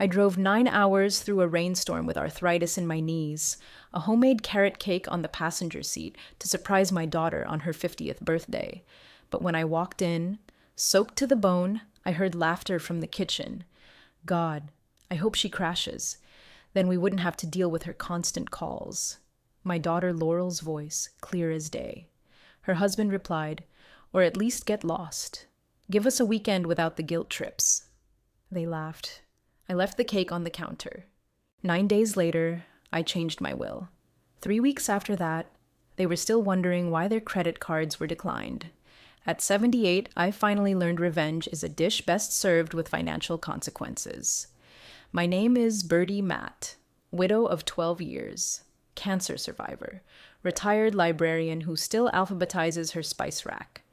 I drove 9 hours through a rainstorm with arthritis in my knees, a homemade carrot cake on the passenger seat to surprise my daughter on her 50th birthday. But when I walked in, soaked to the bone, I heard laughter from the kitchen. God, I hope she crashes. Then we wouldn't have to deal with her constant calls. My daughter Laurel's voice, clear as day. Her husband replied, or at least get lost. Give us a weekend without the guilt trips. They laughed. I left the cake on the counter. 9 days later, I changed my will. 3 weeks after that, they were still wondering why their credit cards were declined. At 78, I finally learned revenge is a dish best served with financial consequences. My name is Birdie Matt, widow of 12 years, cancer survivor, retired librarian who still alphabetizes her spice rack.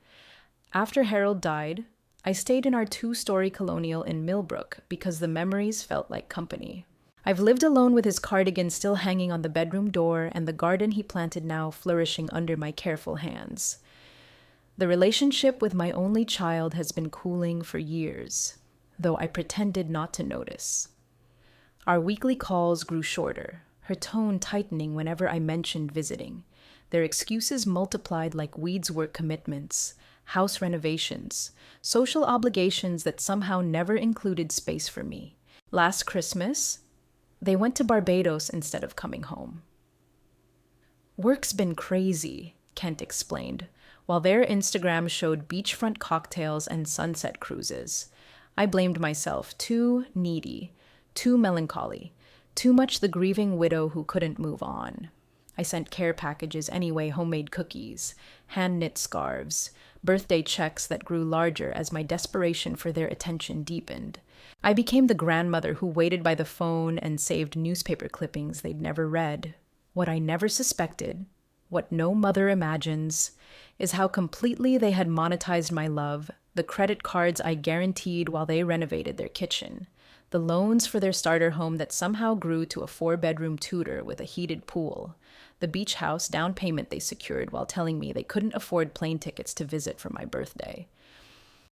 After Harold died, I stayed in our 2-story colonial in Millbrook because the memories felt like company. I've lived alone with his cardigan still hanging on the bedroom door and the garden he planted now flourishing under my careful hands. The relationship with my only child has been cooling for years, though I pretended not to notice. Our weekly calls grew shorter, her tone tightening whenever I mentioned visiting. Their excuses multiplied like weeds work commitments, house renovations, social obligations that somehow never included space for me. Last Christmas, they went to Barbados instead of coming home. Work's been crazy, Kent explained, while their Instagram showed beachfront cocktails and sunset cruises. I blamed myself, too needy, too melancholy, too much the grieving widow who couldn't move on. I sent care packages anyway, homemade cookies, hand-knit scarves, birthday checks that grew larger as my desperation for their attention deepened. I became the grandmother who waited by the phone and saved newspaper clippings they'd never read. What I never suspected, what no mother imagines, is how completely they had monetized my love, the credit cards I guaranteed while they renovated their kitchen, the loans for their starter home that somehow grew to a 4-bedroom Tudor with a heated pool, the beach house down payment they secured while telling me they couldn't afford plane tickets to visit for my birthday.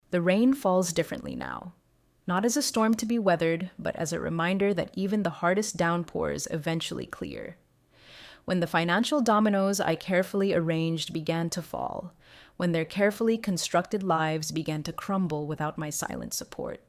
The rain falls differently now, not as a storm to be weathered, but as a reminder that even the hardest downpours eventually clear. When the financial dominoes I carefully arranged began to fall, when their carefully constructed lives began to crumble without my silent support,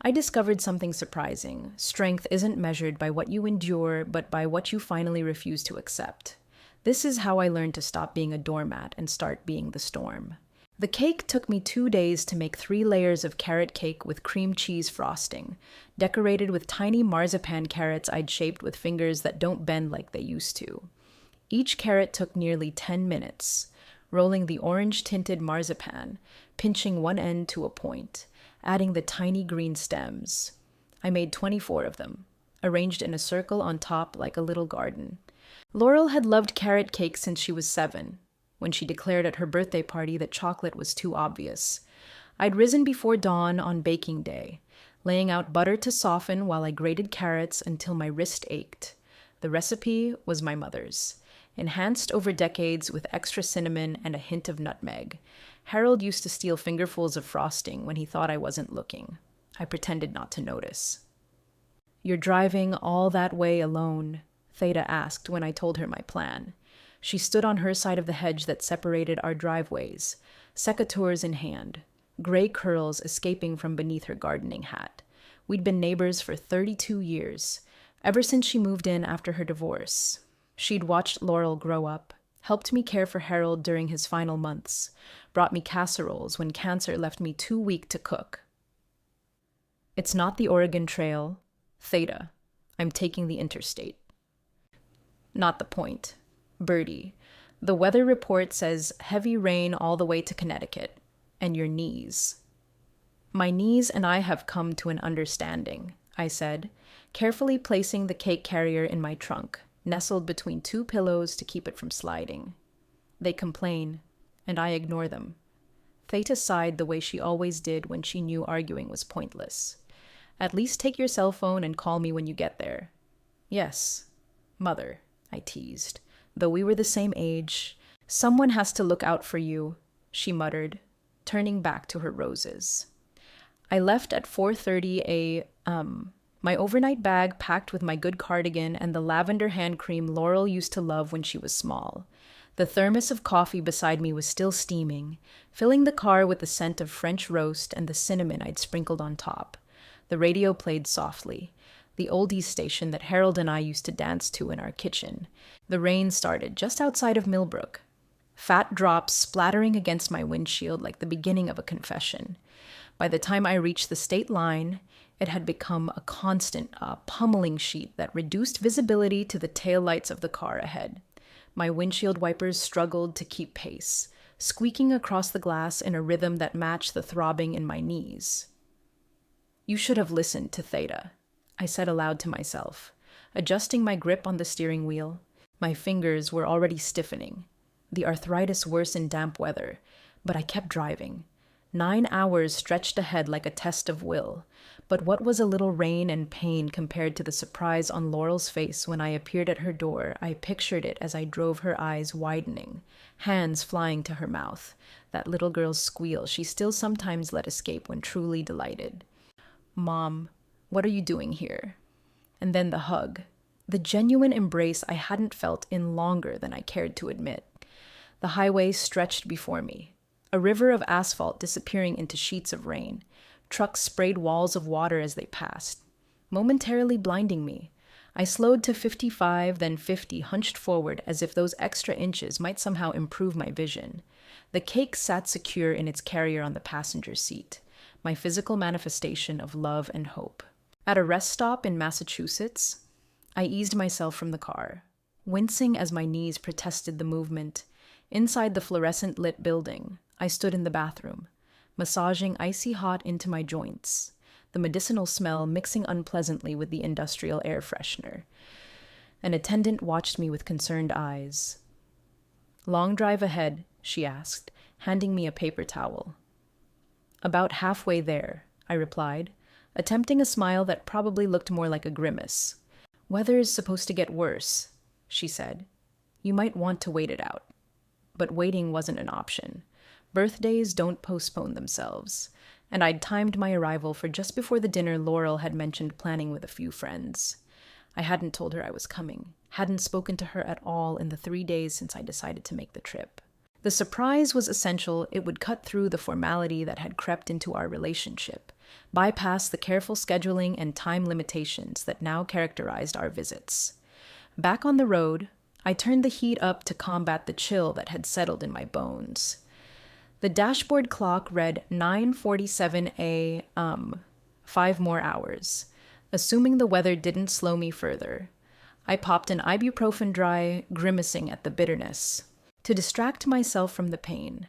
I discovered something surprising. Strength isn't measured by what you endure, but by what you finally refuse to accept. This is how I learned to stop being a doormat and start being the storm. The cake took me 2 days to make 3 layers of carrot cake with cream cheese frosting, decorated with tiny marzipan carrots I'd shaped with fingers that don't bend like they used to. Each carrot took nearly 10 minutes, rolling the orange-tinted marzipan, pinching one end to a point, adding the tiny green stems. I made 24 of them, arranged in a circle on top like a little garden. Laurel had loved carrot cake since she was 7, when she declared at her birthday party that chocolate was too obvious. I'd risen before dawn on baking day, laying out butter to soften while I grated carrots until my wrist ached. The recipe was my mother's, enhanced over decades with extra cinnamon and a hint of nutmeg. Harold used to steal fingerfuls of frosting when he thought I wasn't looking. I pretended not to notice. "You're driving all that way alone?" Theda asked when I told her my plan. She stood on her side of the hedge that separated our driveways, secateurs in hand, gray curls escaping from beneath her gardening hat. We'd been neighbors for 32 years, ever since she moved in after her divorce. She'd watched Laurel grow up, helped me care for Harold during his final months, brought me casseroles when cancer left me too weak to cook. "It's not the Oregon Trail. Theta. I'm taking the interstate." "Not the point. Birdie, the weather report says heavy rain all the way to Connecticut, and your knees." "My knees and I have come to an understanding," I said, carefully placing the cake carrier in my trunk, nestled between 2 pillows to keep it from sliding. "They complain, and I ignore them." Theta sighed the way she always did when she knew arguing was pointless. "At least take your cell phone and call me when you get there." "Yes, Mother," I teased, though we were the same age. "Someone has to look out for you," she muttered, turning back to her roses. I left at 4:30 a.m. My overnight bag packed with my good cardigan and the lavender hand cream Laurel used to love when she was small. The thermos of coffee beside me was still steaming, filling the car with the scent of French roast and the cinnamon I'd sprinkled on top. The radio played softly, the oldies station that Harold and I used to dance to in our kitchen. The rain started just outside of Millbrook, fat drops splattering against my windshield like the beginning of a confession. By the time I reached the state line, it had become a constant, pummeling sheet that reduced visibility to the taillights of the car ahead. My windshield wipers struggled to keep pace, squeaking across the glass in a rhythm that matched the throbbing in my knees. "You should have listened to Theta," I said aloud to myself, adjusting my grip on the steering wheel. My fingers were already stiffening. The arthritis worse in damp weather, but I kept driving. 9 hours stretched ahead like a test of will, but what was a little rain and pain compared to the surprise on Laurel's face when I appeared at her door? I pictured it as I drove, her eyes widening, hands flying to her mouth, that little girl's squeal she still sometimes let escape when truly delighted. "Mom, what are you doing here?" And then the hug, the genuine embrace I hadn't felt in longer than I cared to admit. The highway stretched before me, a river of asphalt disappearing into sheets of rain. Trucks sprayed walls of water as they passed, momentarily blinding me. I slowed to 55, then 50, hunched forward as if those extra inches might somehow improve my vision. The cake sat secure in its carrier on the passenger seat, my physical manifestation of love and hope. At a rest stop in Massachusetts, I eased myself from the car, wincing as my knees protested the movement. Inside the fluorescent-lit building, I stood in the bathroom, massaging icy hot into my joints, the medicinal smell mixing unpleasantly with the industrial air freshener. An attendant watched me with concerned eyes. "Long drive ahead?" she asked, handing me a paper towel. "About halfway there," I replied, attempting a smile that probably looked more like a grimace. "Weather is supposed to get worse," she said. "You might want to wait it out." But waiting wasn't an option. Birthdays don't postpone themselves, and I'd timed my arrival for just before the dinner Laurel had mentioned planning with a few friends. I hadn't told her I was coming, hadn't spoken to her at all in the 3 days since I decided to make the trip. The surprise was essential. It would cut through the formality that had crept into our relationship, bypass the careful scheduling and time limitations that now characterized our visits. Back on the road, I turned the heat up to combat the chill that had settled in my bones. The dashboard clock read 9:47 a.m., 5 more hours, assuming the weather didn't slow me further. I popped an ibuprofen dry, grimacing at the bitterness. To distract myself from the pain,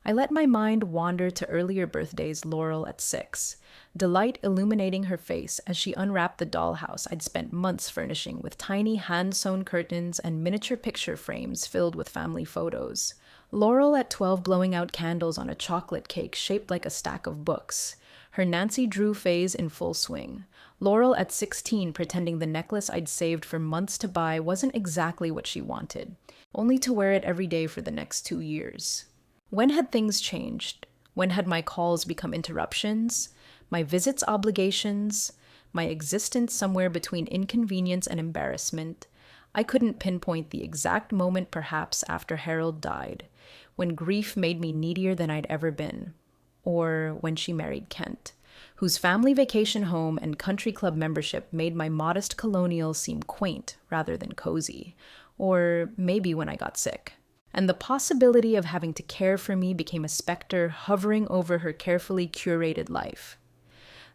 I let my mind wander to earlier birthdays Laurel at 6, delight illuminating her face as she unwrapped the dollhouse I'd spent months furnishing with tiny hand-sewn curtains and miniature picture frames filled with family photos. Laurel at 12 blowing out candles on a chocolate cake shaped like a stack of books, her Nancy Drew phase in full swing. Laurel at 16 pretending the necklace I'd saved for months to buy wasn't exactly what she wanted, only to wear it every day for the next 2 years. When had things changed? When had my calls become interruptions? My visits obligations? My existence somewhere between inconvenience and embarrassment? I couldn't pinpoint the exact moment, perhaps after Harold died, when grief made me needier than I'd ever been. Or when she married Kent, whose family vacation home and country club membership made my modest colonial seem quaint rather than cozy. Or maybe when I got sick, and the possibility of having to care for me became a specter hovering over her carefully curated life.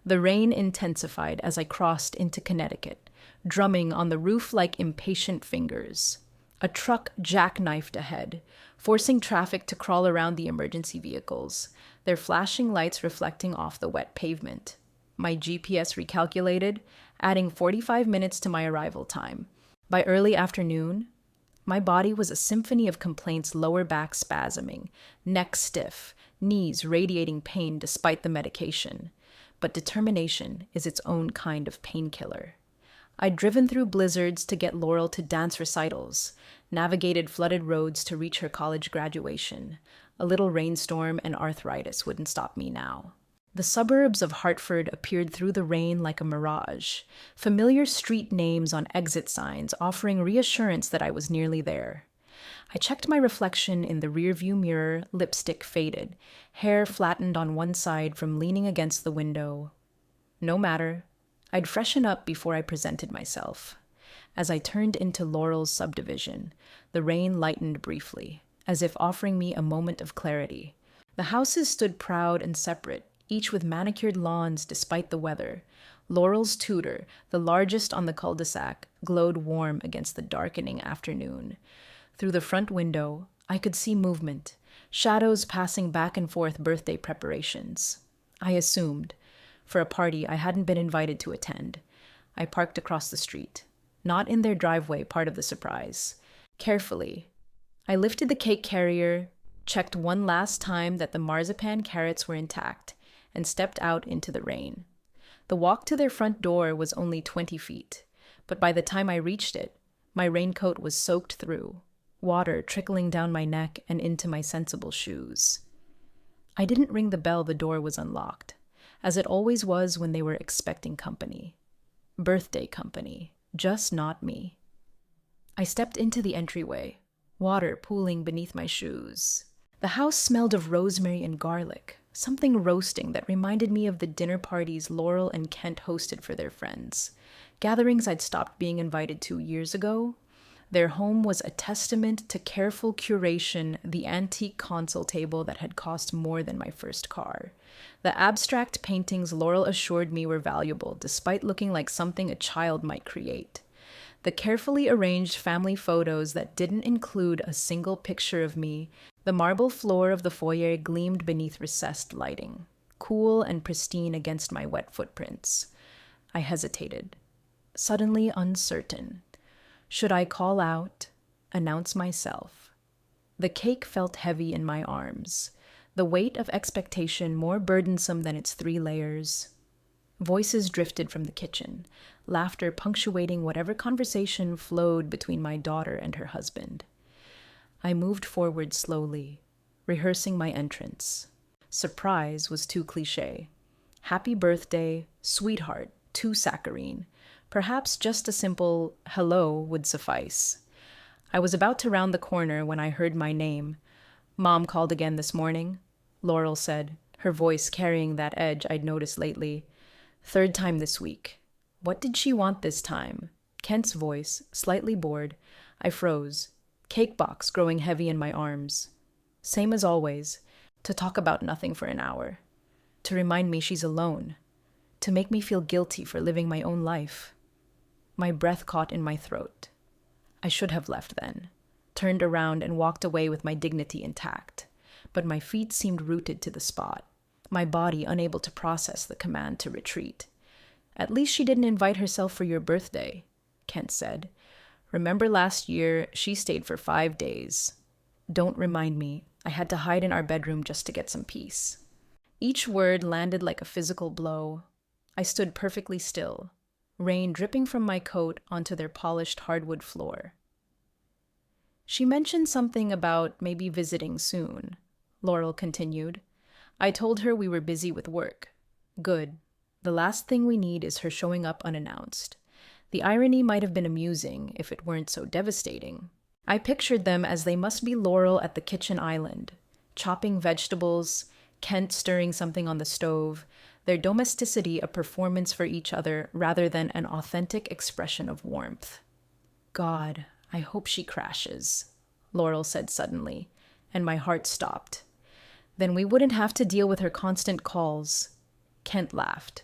The rain intensified as I crossed into Connecticut, drumming on the roof like impatient fingers. A truck jackknifed ahead, forcing traffic to crawl around the emergency vehicles, their flashing lights reflecting off the wet pavement. My GPS recalculated, adding 45 minutes to my arrival time. By early afternoon, my body was a symphony of complaints, lower back spasming, neck stiff, knees radiating pain despite the medication. But determination is its own kind of painkiller. I'd driven through blizzards to get Laurel to dance recitals, navigated flooded roads to reach her college graduation. A little rainstorm and arthritis wouldn't stop me now. The suburbs of Hartford appeared through the rain like a mirage, familiar street names on exit signs offering reassurance that I was nearly there. I checked my reflection in the rearview mirror, lipstick faded, hair flattened on one side from leaning against the window. No matter. I'd freshen up before I presented myself. As I turned into Laurel's subdivision, the rain lightened briefly, as if offering me a moment of clarity. The houses stood proud and separate, each with manicured lawns despite the weather. Laurel's Tudor, the largest on the cul-de-sac, glowed warm against the darkening afternoon. Through the front window, I could see movement, shadows passing back and forth birthday preparations. I assumed. For a party I hadn't been invited to attend. I parked across the street, not in their driveway, part of the surprise. Carefully, I lifted the cake carrier, checked one last time that the marzipan carrots were intact, and stepped out into the rain. The walk to their front door was only 20 feet, but by the time I reached it, my raincoat was soaked through, water trickling down my neck and into my sensible shoes. I didn't ring the bell, the door was unlocked, as it always was when they were expecting company. Birthday company, just not me. I stepped into the entryway, water pooling beneath my shoes. The house smelled of rosemary and garlic, something roasting that reminded me of the dinner parties Laurel and Kent hosted for their friends, gatherings I'd stopped being invited to years ago. Their home was a testament to careful curation, the antique console table that had cost more than my first car. The abstract paintings Laurel assured me were valuable, despite looking like something a child might create. The carefully arranged family photos that didn't include a single picture of me. The marble floor of the foyer gleamed beneath recessed lighting, cool and pristine against my wet footprints. I hesitated, suddenly uncertain. Should I call out, announce myself? The cake felt heavy in my arms, the weight of expectation more burdensome than its 3 layers. Voices drifted from the kitchen, laughter punctuating whatever conversation flowed between my daughter and her husband. I moved forward slowly, rehearsing my entrance. Surprise was too cliché. Happy birthday, sweetheart, too saccharine. Perhaps just a simple hello would suffice. I was about to round the corner when I heard my name. Mom called again this morning, Laurel said, her voice carrying that edge I'd noticed lately. 3rd time this week. What did she want this time? Kent's voice, slightly bored. I froze, cake box growing heavy in my arms. Same as always, to talk about nothing for an hour. To remind me she's alone. To make me feel guilty for living my own life. My breath caught in my throat. I should have left then, turned around and walked away with my dignity intact, but my feet seemed rooted to the spot, my body unable to process the command to retreat. At least she didn't invite herself for your birthday, Kent said. Remember last year, she stayed for 5 days. Don't remind me. I had to hide in our bedroom just to get some peace. Each word landed like a physical blow. I stood perfectly still, rain dripping from my coat onto their polished hardwood floor. She mentioned something about maybe visiting soon, Laurel continued. I told her we were busy with work. Good. The last thing we need is her showing up unannounced. The irony might have been amusing if it weren't so devastating. I pictured them as they must be Laurel at the kitchen island, chopping vegetables, Kent stirring something on the stove, their domesticity a performance for each other rather than an authentic expression of warmth. God, I hope she crashes, Laurel said suddenly, and my heart stopped. Then we wouldn't have to deal with her constant calls. Kent laughed.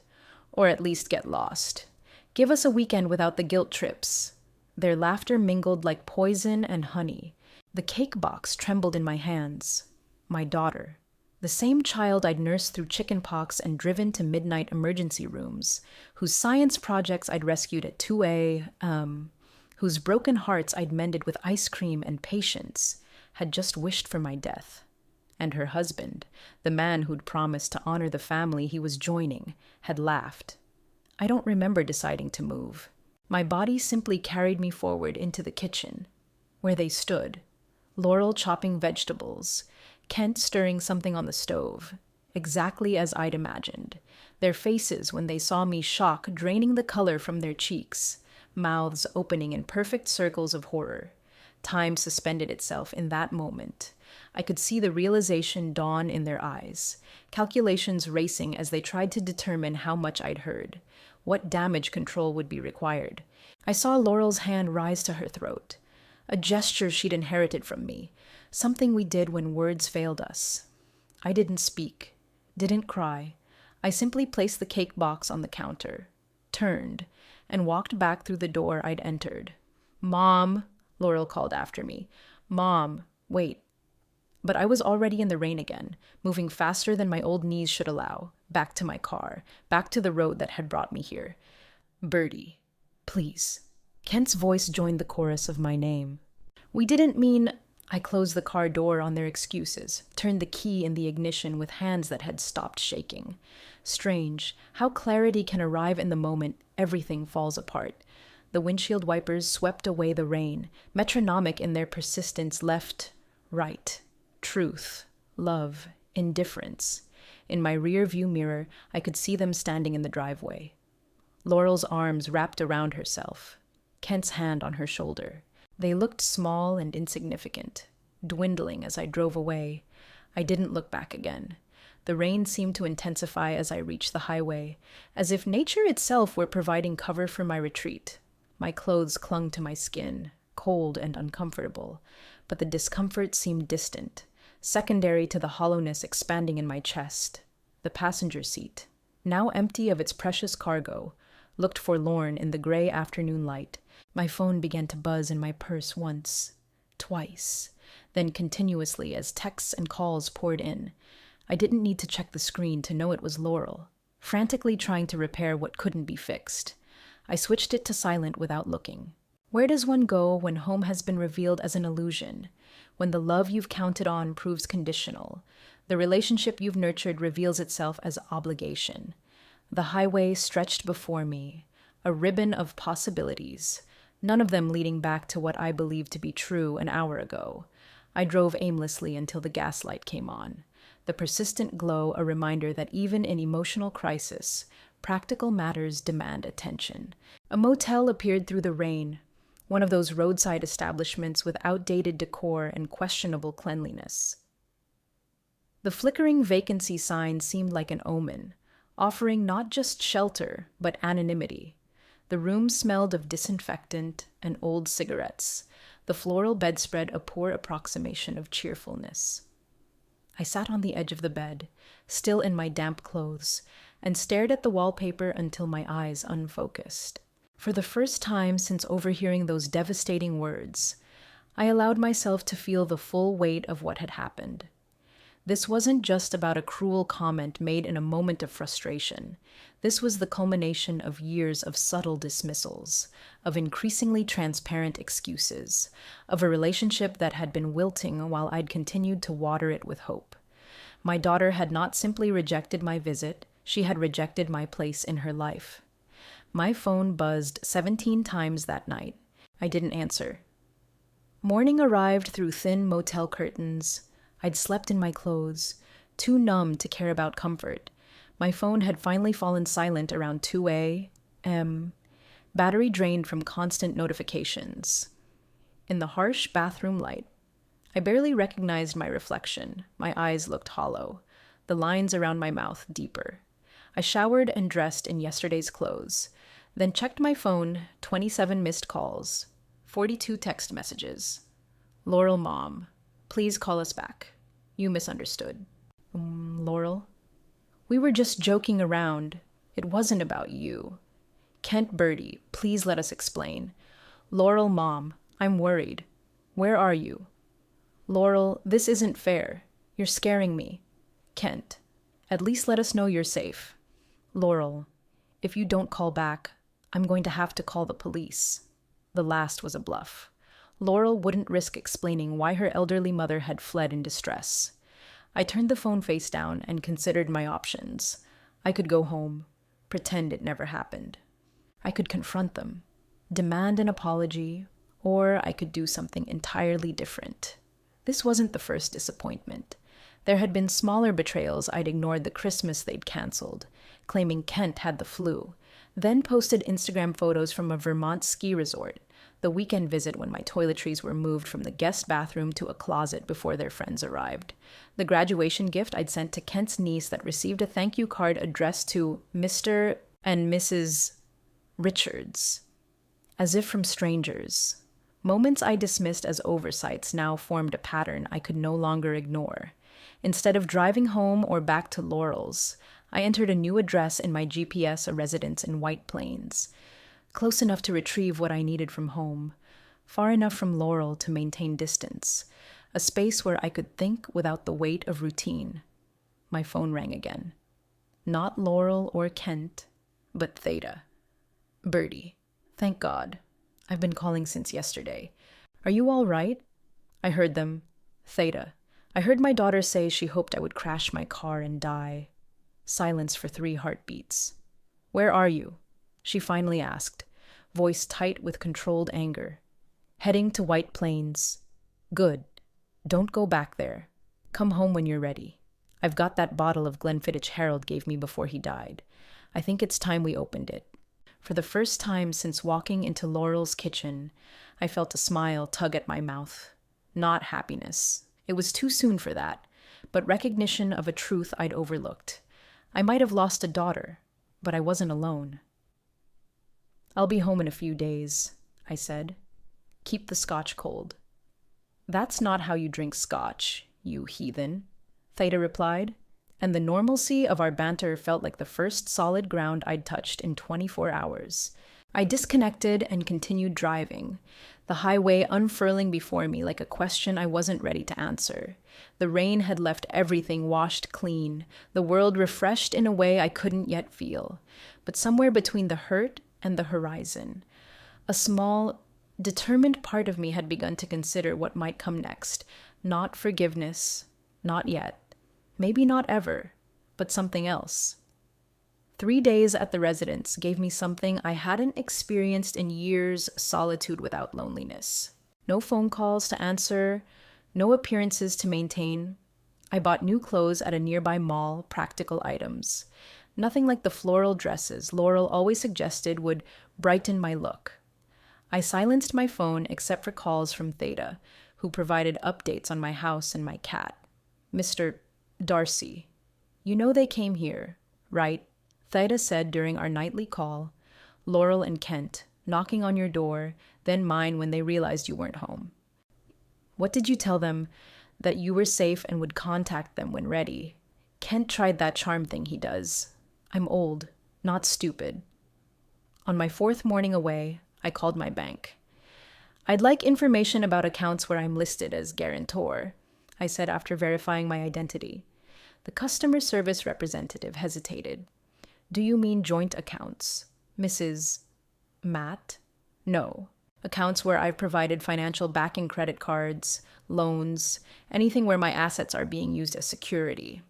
Or at least get lost. Give us a weekend without the guilt trips. Their laughter mingled like poison and honey. The cake box trembled in my hands. My daughter. The same child I'd nursed through chickenpox and driven to midnight emergency rooms, whose science projects I'd rescued at 2A, whose broken hearts I'd mended with ice cream and patience, had just wished for my death. And her husband, the man who'd promised to honor the family he was joining, had laughed. I don't remember deciding to move. My body simply carried me forward into the kitchen, where they stood, Laurel chopping vegetables, Kent stirring something on the stove, exactly as I'd imagined. Their faces when they saw me shock draining the color from their cheeks, mouths opening in perfect circles of horror. Time suspended itself in that moment. I could see the realization dawn in their eyes, calculations racing as they tried to determine how much I'd heard, what damage control would be required. I saw Laurel's hand rise to her throat, a gesture she'd inherited from me, something we did when words failed us. I didn't speak, didn't cry. I simply placed the cake box on the counter, turned, and walked back through the door I'd entered. "Mom," Laurel called after me. "Mom, wait." But I was already in the rain again, moving faster than my old knees should allow, back to my car, back to the road that had brought me here. "Birdie, please." Kent's voice joined the chorus of my name. "We didn't mean—" I closed the car door on their excuses, turned the key in the ignition with hands that had stopped shaking. Strange, how clarity can arrive in the moment everything falls apart. The windshield wipers swept away the rain, metronomic in their persistence left, right, truth, love, indifference. In my rear view mirror, I could see them standing in the driveway. Laurel's arms wrapped around herself, Kent's hand on her shoulder. They looked small and insignificant, dwindling as I drove away. I didn't look back again. The rain seemed to intensify as I reached the highway, as if nature itself were providing cover for my retreat. My clothes clung to my skin, cold and uncomfortable, but the discomfort seemed distant, secondary to the hollowness expanding in my chest. The passenger seat, now empty of its precious cargo, looked forlorn in the gray afternoon light. My phone began to buzz in my purse once, twice, then continuously as texts and calls poured in. I didn't need to check the screen to know it was Laurel, frantically trying to repair what couldn't be fixed. I switched it to silent without looking. Where does one go when home has been revealed as an illusion? When the love you've counted on proves conditional? The relationship you've nurtured reveals itself as obligation? The highway stretched before me, a ribbon of possibilities, none of them leading back to what I believed to be true an hour ago. I drove aimlessly until the gaslight came on, the persistent glow a reminder that even in emotional crisis, practical matters demand attention. A motel appeared through the rain, one of those roadside establishments with outdated decor and questionable cleanliness. The flickering vacancy sign seemed like an omen, offering not just shelter, but anonymity. The room smelled of disinfectant and old cigarettes, the floral bedspread a poor approximation of cheerfulness. I sat on the edge of the bed, still in my damp clothes, and stared at the wallpaper until my eyes unfocused. For the first time since overhearing those devastating words, I allowed myself to feel the full weight of what had happened. This wasn't just about a cruel comment made in a moment of frustration. This was the culmination of years of subtle dismissals, of increasingly transparent excuses, of a relationship that had been wilting while I'd continued to water it with hope. My daughter had not simply rejected my visit, she had rejected my place in her life. My phone buzzed 17 times that night. I didn't answer. Morning arrived through thin motel curtains. I'd slept in my clothes, too numb to care about comfort. My phone had finally fallen silent around 2 a.m., battery drained from constant notifications. In the harsh bathroom light, I barely recognized my reflection. My eyes looked hollow, the lines around my mouth deeper. I showered and dressed in yesterday's clothes, then checked my phone, 27 missed calls, 42 text messages. Laurel, Mom, please call us back. You misunderstood. Laurel? We were just joking around. It wasn't about you. Kent, Birdie, please let us explain. Laurel, Mom, I'm worried. Where are you? Laurel, this isn't fair. You're scaring me. Kent, at least let us know you're safe. Laurel, if you don't call back, I'm going to have to call the police. The last was a bluff. Laurel wouldn't risk explaining why her elderly mother had fled in distress. I turned the phone face down and considered my options. I could go home, pretend it never happened. I could confront them, demand an apology, or I could do something entirely different. This wasn't the first disappointment. There had been smaller betrayals. I'd ignored the Christmas they'd canceled, claiming Kent had the flu, then posted Instagram photos from a Vermont ski resort, the weekend visit when my toiletries were moved from the guest bathroom to a closet before their friends arrived, the graduation gift I'd sent to Kent's niece that received a thank you card addressed to Mr. and Mrs. Richards, as if from strangers. Moments I dismissed as oversights now formed a pattern I could no longer ignore. Instead of driving home or back to Laurel's, I entered a new address in my GPS, a residence in White Plains, close enough to retrieve what I needed from home, far enough from Laurel to maintain distance, a space where I could think without the weight of routine. My phone rang again. Not Laurel or Kent, but Theta. Birdie. Thank God. I've been calling since yesterday. Are you all right? I heard them. Theta. I heard my daughter say she hoped I would crash my car and die. Silence for 3 heartbeats. Where are you? She finally asked, voice tight with controlled anger. Heading to White Plains. Good. Don't go back there. Come home when you're ready. I've got that bottle of Glenfiddich Harold gave me before he died. I think it's time we opened it. For the first time since walking into Laurel's kitchen, I felt a smile tug at my mouth. Not happiness. It was too soon for that, but recognition of a truth I'd overlooked. I might have lost a daughter, but I wasn't alone. I'll be home in a few days, I said. Keep the scotch cold. That's not how you drink scotch, you heathen, Theta replied, and the normalcy of our banter felt like the first solid ground I'd touched in 24 hours. I disconnected and continued driving, the highway unfurling before me like a question I wasn't ready to answer. The rain had left everything washed clean, the world refreshed in a way I couldn't yet feel. But somewhere between the hurt and the horizon, a small, determined part of me had begun to consider what might come next. Not forgiveness, not yet, maybe not ever, but something else. 3 days at the residence gave me something I hadn't experienced in years: solitude without loneliness. No phone calls to answer, no appearances to maintain. I bought new clothes at a nearby mall, practical items. Nothing like the floral dresses Laurel always suggested would brighten my look. I silenced my phone except for calls from Theta, who provided updates on my house and my cat. Mr. Darcy, you know they came here, right? Theta said during our nightly call. Laurel and Kent, knocking on your door, then mine when they realized you weren't home. What did you tell them? That you were safe and would contact them when ready. Kent tried that charm thing he does. I'm old, not stupid. On my 4th morning away, I called my bank. I'd like information about accounts where I'm listed as guarantor, I said after verifying my identity. The customer service representative hesitated. Do you mean joint accounts? Mrs. Matt? No. Accounts where I've provided financial backing, credit cards, loans, anything where my assets are being used as security.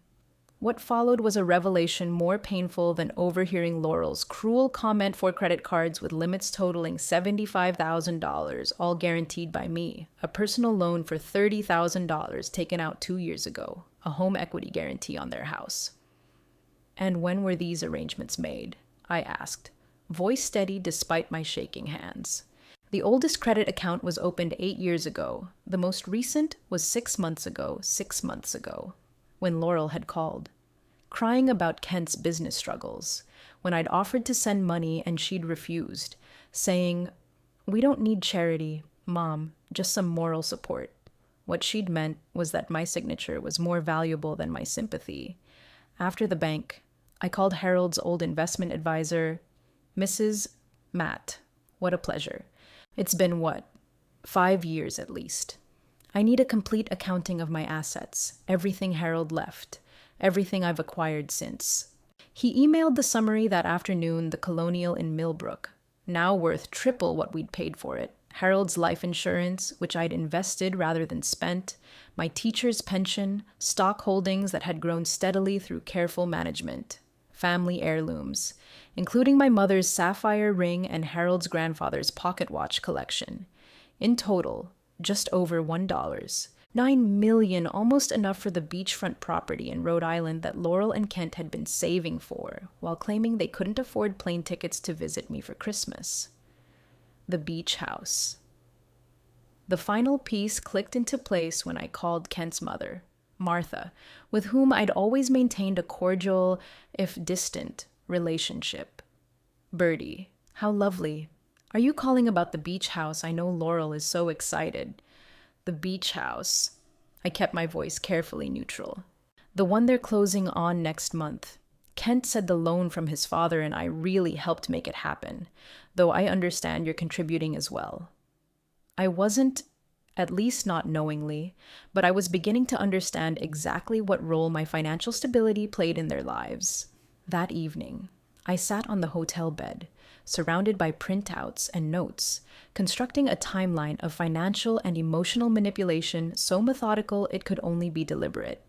What followed was a revelation more painful than overhearing Laurel's cruel comment for credit cards with limits totaling $75,000, all guaranteed by me, a personal loan for $30,000 taken out 2 years ago, a home equity guarantee on their house. And when were these arrangements made? I asked, voice steady despite my shaking hands. The oldest credit account was opened 8 years ago. The most recent was 6 months ago, when Laurel had called, crying about Kent's business struggles, when I'd offered to send money and she'd refused, saying, we don't need charity, Mom, just some moral support. What she'd meant was that my signature was more valuable than my sympathy. After the bank, I called Harold's old investment advisor, Mrs. Matt. What a pleasure. It's been 5 years at least. I need a complete accounting of my assets, everything Harold left, everything I've acquired since. He emailed the summary that afternoon, the Colonial in Millbrook, now worth triple what we'd paid for it, Harold's life insurance, which I'd invested rather than spent, my teacher's pension, stock holdings that had grown steadily through careful management, family heirlooms, including my mother's sapphire ring and Harold's grandfather's pocket watch collection. In total, just over $1. $9 million, almost enough for the beachfront property in Rhode Island that Laurel and Kent had been saving for, while claiming they couldn't afford plane tickets to visit me for Christmas. The beach house. The final piece clicked into place when I called Kent's mother, Martha, with whom I'd always maintained a cordial, if distant, relationship. "Bertie, how lovely. Are you calling about the beach house? I know Laurel is so excited." "The beach house." I kept my voice carefully neutral. "The one they're closing on next month. Kent said the loan from his father and I really helped make it happen, though I understand you're contributing as well." I wasn't, at least not knowingly, but I was beginning to understand exactly what role my financial stability played in their lives. That evening, I sat on the hotel bed, surrounded by printouts and notes, constructing a timeline of financial and emotional manipulation so methodical it could only be deliberate.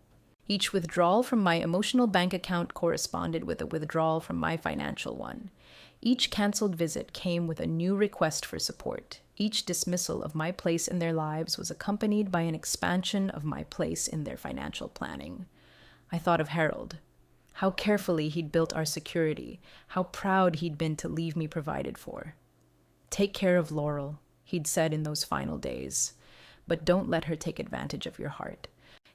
Each withdrawal from my emotional bank account corresponded with a withdrawal from my financial one. Each canceled visit came with a new request for support. Each dismissal of my place in their lives was accompanied by an expansion of my place in their financial planning. I thought of Harold. How carefully he'd built our security, how proud he'd been to leave me provided for. "Take care of Laurel," he'd said in those final days, "but don't let her take advantage of your heart."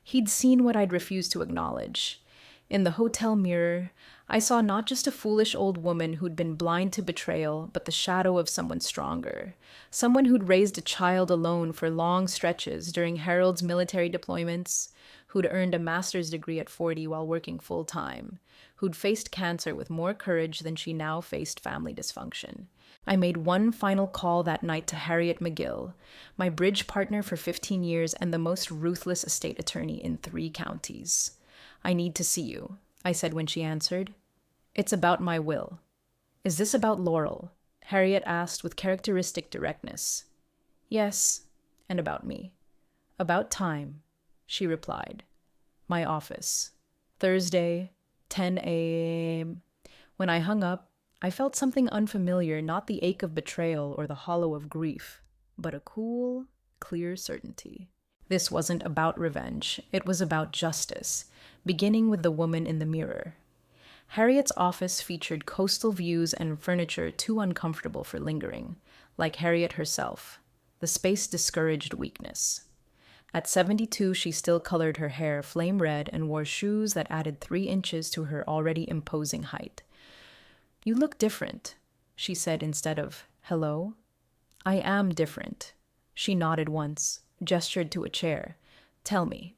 He'd seen what I'd refused to acknowledge. In the hotel mirror, I saw not just a foolish old woman who'd been blind to betrayal, but the shadow of someone stronger. Someone who'd raised a child alone for long stretches during Harold's military deployments, who'd earned a master's degree at 40 while working full-time, who'd faced cancer with more courage than she now faced family dysfunction. I made one final call that night to Harriet McGill, my bridge partner for 15 years and the most ruthless estate attorney in 3 counties. "I need to see you," I said when she answered. "It's about my will." "Is this about Laurel?" Harriet asked with characteristic directness. "Yes, and about me." "About time," she replied. "My office. Thursday, 10 a.m. When I hung up, I felt something unfamiliar, not the ache of betrayal or the hollow of grief, but a cool, clear certainty. This wasn't about revenge. It was about justice, beginning with the woman in the mirror. Harriet's office featured coastal views and furniture too uncomfortable for lingering. Like Harriet herself, the space discouraged weakness. At 72, she still colored her hair flame red and wore shoes that added 3 inches to her already imposing height. "You look different," she said instead of "hello." "I am different." She nodded once, gestured to a chair. "Tell me."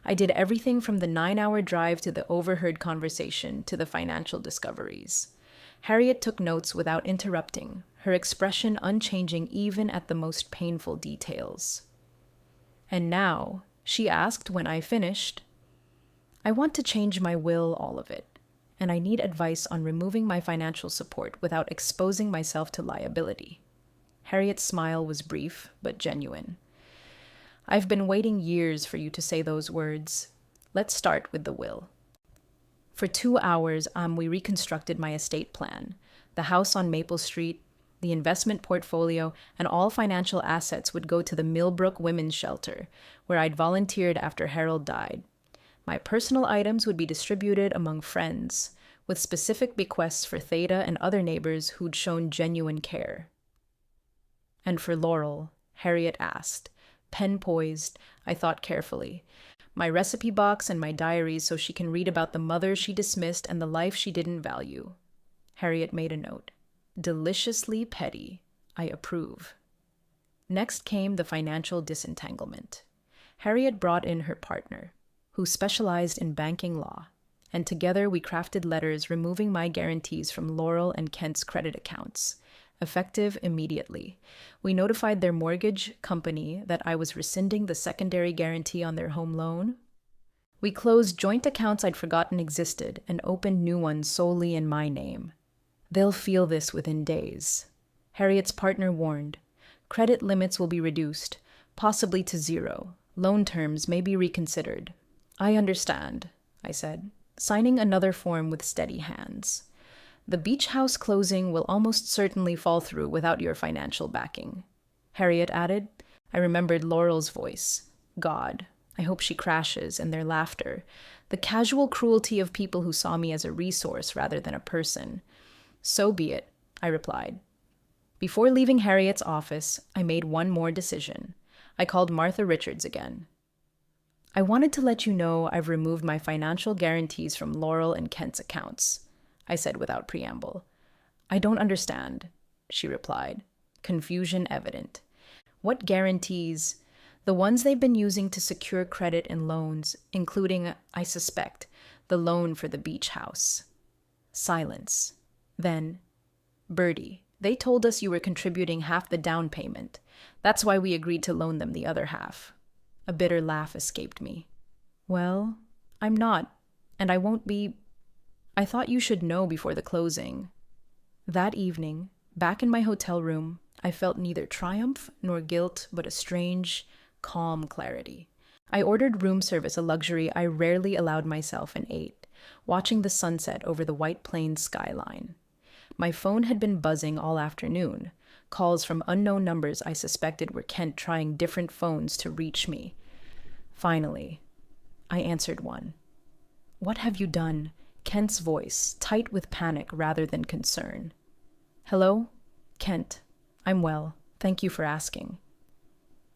I did everything from the 9-hour drive to the overheard conversation to the financial discoveries. Harriet took notes without interrupting, her expression unchanging even at the most painful details. "And now," she asked when I finished, "I want to change my will, all of it, and I need advice on removing my financial support without exposing myself to liability." Harriet's smile was brief but genuine. "I've been waiting years for you to say those words. Let's start with the will." For 2 hours, we reconstructed my estate plan, the house on Maple Street, the investment portfolio, and all financial assets would go to the Millbrook Women's Shelter, where I'd volunteered after Harold died. My personal items would be distributed among friends, with specific bequests for Theta and other neighbors who'd shown genuine care. "And for Laurel?" Harriet asked. Pen poised, I thought carefully. "My recipe box and my diaries so she can read about the mother she dismissed and the life she didn't value." Harriet made a note. "Deliciously petty. I approve." Next came the financial disentanglement. Harriet brought in her partner, who specialized in banking law, and together we crafted letters removing my guarantees from Laurel and Kent's credit accounts. Effective immediately. We notified their mortgage company that I was rescinding the secondary guarantee on their home loan. We closed joint accounts I'd forgotten existed and opened new ones solely in my name. "They'll feel this within days." Harriet's partner warned. "Credit limits will be reduced, possibly to 0. Loan terms may be reconsidered." "I understand," I said, signing another form with steady hands. "The beach house closing will almost certainly fall through without your financial backing." Harriet added. I remembered Laurel's voice. "God, I hope she crashes, and their laughter. The casual cruelty of people who saw me as a resource rather than a person. So be it, I replied. Before leaving Harriet's office, I made one more decision. I called Martha Richards again. I wanted to let you know I've removed my financial guarantees from Laurel and Kent's accounts, I said without preamble. I don't understand, she replied, confusion evident. What guarantees? The ones they've been using to secure credit and loans, including, I suspect, the loan for the beach house. Silence. Then, Bertie, they told us you were contributing half the down payment. That's why we agreed to loan them the other half. A bitter laugh escaped me. Well, I'm not, and I won't be. I thought you should know before the closing. That evening, back in my hotel room, I felt neither triumph nor guilt, but a strange, calm clarity. I ordered room service, a luxury I rarely allowed myself, and ate, watching the sunset over the White Plains skyline. My phone had been buzzing all afternoon, calls from unknown numbers I suspected were Kent trying different phones to reach me. Finally, I answered one. What have you done? Kent's voice, tight with panic rather than concern. Hello? Kent. I'm well. Thank you for asking.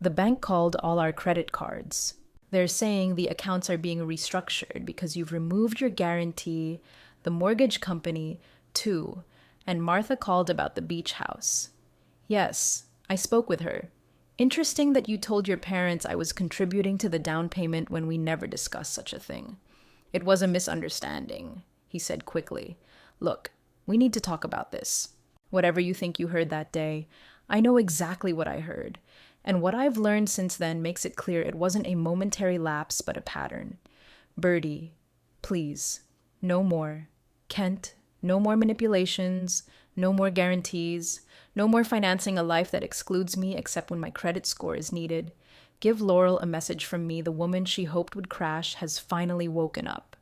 The bank called all our credit cards. They're saying the accounts are being restructured because you've removed your guarantee, the mortgage company, too, and Martha called about the beach house. Yes, I spoke with her. Interesting that you told your parents I was contributing to the down payment when we never discussed such a thing. It was a misunderstanding, he said quickly. Look, we need to talk about this. Whatever you think you heard that day, I know exactly what I heard, and what I've learned since then makes it clear it wasn't a momentary lapse but a pattern. Bertie, please, no more. Kent, no more manipulations, no more guarantees, no more financing a life that excludes me except when my credit score is needed. Give Laurel a message from me. The woman she hoped would crash has finally woken up.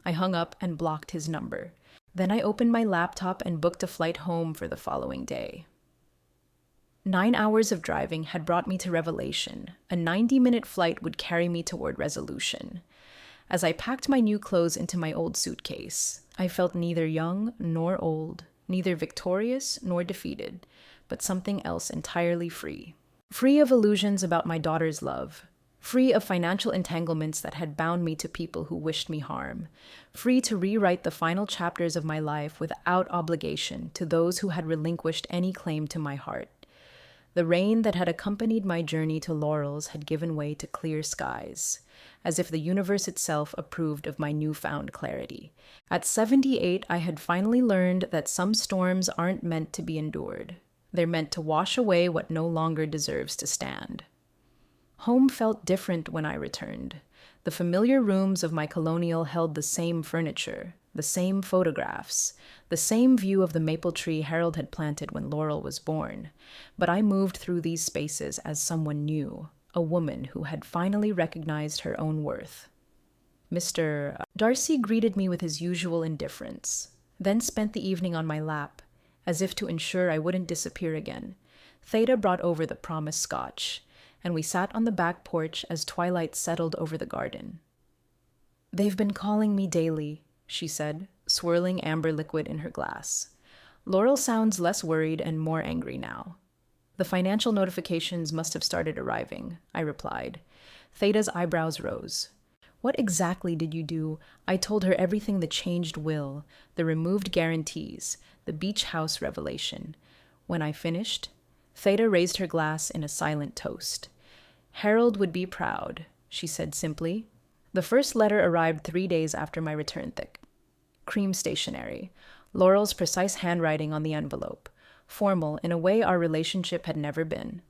I hung up and blocked his number. Then I opened my laptop and booked a flight home for the following day. 9 hours of driving had brought me to revelation. A 90-minute flight would carry me toward resolution. As I packed my new clothes into my old suitcase, I felt neither young nor old, neither victorious nor defeated, but something else entirely free. Free of illusions about my daughter's love, free of financial entanglements that had bound me to people who wished me harm, free to rewrite the final chapters of my life without obligation to those who had relinquished any claim to my heart. The rain that had accompanied my journey to Laurel's had given way to clear skies, as if the universe itself approved of my newfound clarity. At 78, I had finally learned that some storms aren't meant to be endured. They're meant to wash away what no longer deserves to stand. Home felt different when I returned. The familiar rooms of my colonial held the same furniture, the same photographs, the same view of the maple tree Harold had planted when Laurel was born. But I moved through these spaces as someone new, a woman who had finally recognized her own worth. Mr. Darcy greeted me with his usual indifference, then spent the evening on my lap, as if to ensure I wouldn't disappear again. Theda brought over the promised scotch, and we sat on the back porch as twilight settled over the garden. They've been calling me daily, she said, swirling amber liquid in her glass. Laurel sounds less worried and more angry now. The financial notifications must have started arriving, I replied. Theda's eyebrows rose. What exactly did you do? I told her everything: the changed will, the removed guarantees, the beach house revelation. When I finished, Theda raised her glass in a silent toast. Harold would be proud, she said simply. The first letter arrived 3 days after my return thick. Cream stationery, Laurel's precise handwriting on the envelope, formal in a way our relationship had never been.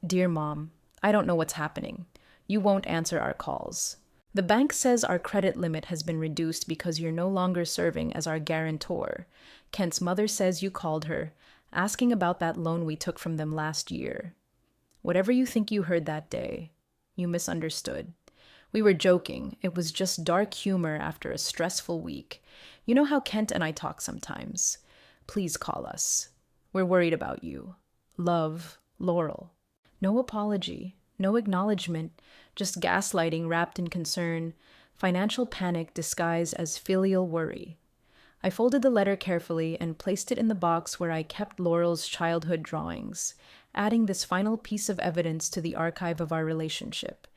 Dear Mom, I don't know what's happening. You won't answer our calls. The bank says our credit limit has been reduced because you're no longer serving as our guarantor. Kent's mother says you called her, asking about that loan we took from them last year. Whatever you think you heard that day, you misunderstood. We were joking. It was just dark humor after a stressful week. You know how Kent and I talk sometimes. Please call us. We're worried about you. Love, Laurel. No apology, No acknowledgement, just gaslighting wrapped in concern, financial panic disguised as filial worry. I folded the letter carefully and placed it in the box where I kept Laurel's childhood drawings, adding this final piece of evidence to the archive of our relationship.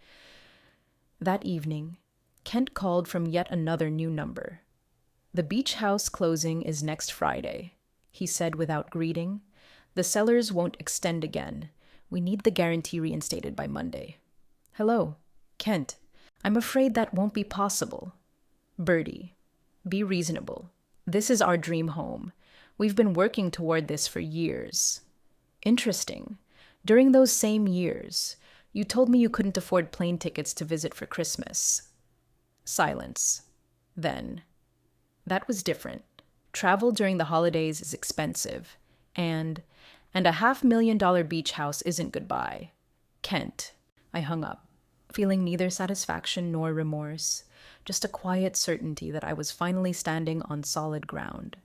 That evening, Kent called from yet another new number. "The beach house closing is next Friday," he said without greeting. "The sellers won't extend again. We need the guarantee reinstated by Monday." "Hello, Kent. I'm afraid that won't be possible." "Birdie, be reasonable. This is our dream home. We've been working toward this for years." "Interesting. During those same years, you told me you couldn't afford plane tickets to visit for Christmas." Silence. Then, "That was different. Travel during the holidays is expensive, and a $500,000 beach house isn't goodbye. Kent." I hung up, feeling neither satisfaction nor remorse, just a quiet certainty that I was finally standing on solid ground.